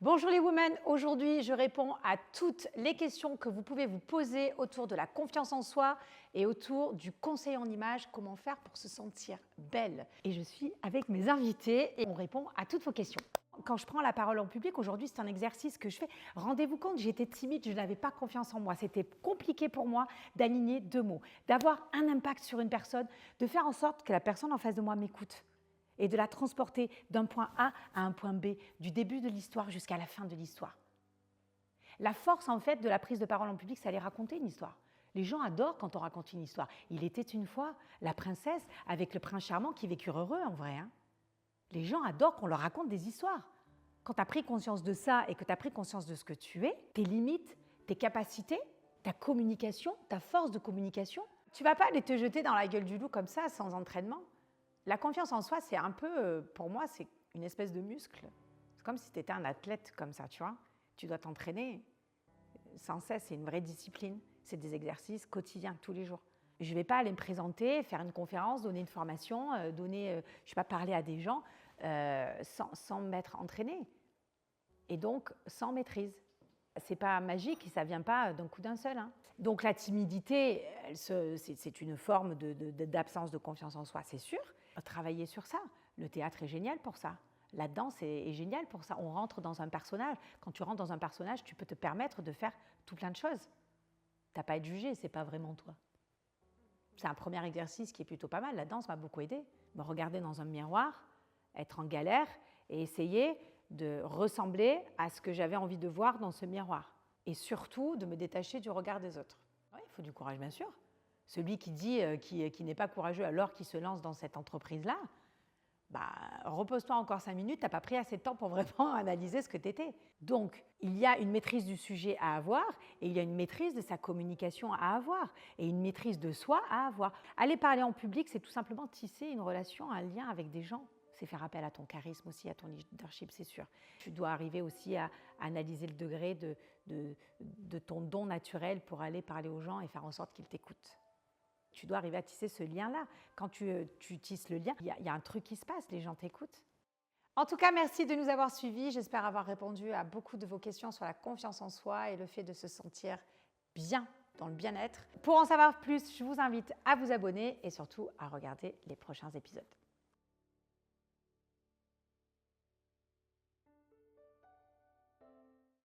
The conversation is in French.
Bonjour les women, aujourd'hui je réponds à toutes les questions que vous pouvez vous poser autour de la confiance en soi et autour du conseil en image, comment faire pour se sentir belle. Et je suis avec mes invités et on répond à toutes vos questions. Quand je prends la parole en public, aujourd'hui c'est un exercice que je fais. Rendez-vous compte, j'étais timide, je n'avais pas confiance en moi. C'était compliqué pour moi d'aligner deux mots, d'avoir un impact sur une personne, de faire en sorte que la personne en face de moi m'écoute et de la transporter d'un point A à un point B, du début de l'histoire jusqu'à la fin de l'histoire. La force, en fait, de la prise de parole en public, c'est aller raconter une histoire. Les gens adorent quand on raconte une histoire. Il était une fois la princesse avec le prince charmant qui vécurent heureux, en vrai. Les gens adorent qu'on leur raconte des histoires. Quand tu as pris conscience de ça et que tu as pris conscience de ce que tu es, tes limites, tes capacités, ta communication, ta force de communication, tu ne vas pas aller te jeter dans la gueule du loup comme ça, sans entraînement. La confiance en soi, c'est un peu, pour moi, c'est une espèce de muscle. C'est comme si tu étais un athlète comme ça, tu vois. Tu dois t'entraîner sans cesse, c'est une vraie discipline. C'est des exercices quotidiens, tous les jours. Je ne vais pas aller me présenter, faire une conférence, donner une formation, je ne vais pas parler à des gens sans m'être entraînée. Et donc, sans maîtrise. C'est pas magique et ça ne vient pas d'un coup d'un seul. Donc la timidité, c'est une forme d'absence de confiance en soi, c'est sûr. Travailler sur ça. Le théâtre est génial pour ça. La danse est géniale pour ça. On rentre dans un personnage. Quand tu rentres dans un personnage, tu peux te permettre de faire tout plein de choses. Tu n'as pas à être jugé, c'est pas vraiment toi. C'est un premier exercice qui est plutôt pas mal. La danse m'a beaucoup aidé. Me regarder dans un miroir, être en galère et essayer de ressembler à ce que j'avais envie de voir dans ce miroir. Et surtout, de me détacher du regard des autres. Oui, il faut du courage, bien sûr. Celui qui dit qu'il n'est pas courageux alors qu'il se lance dans cette entreprise-là, repose-toi encore 5 minutes, tu n'as pas pris assez de temps pour vraiment analyser ce que tu étais. Donc, il y a une maîtrise du sujet à avoir et il y a une maîtrise de sa communication à avoir et une maîtrise de soi à avoir. Aller parler en public, c'est tout simplement tisser une relation, un lien avec des gens. C'est faire appel à ton charisme aussi, à ton leadership, c'est sûr. Tu dois arriver aussi à analyser le degré de ton don naturel pour aller parler aux gens et faire en sorte qu'ils t'écoutent. Tu dois arriver à tisser ce lien-là. Quand tu tisses le lien, il y a un truc qui se passe, les gens t'écoutent. En tout cas, merci de nous avoir suivis. J'espère avoir répondu à beaucoup de vos questions sur la confiance en soi et le fait de se sentir bien dans le bien-être. Pour en savoir plus, je vous invite à vous abonner et surtout à regarder les prochains épisodes.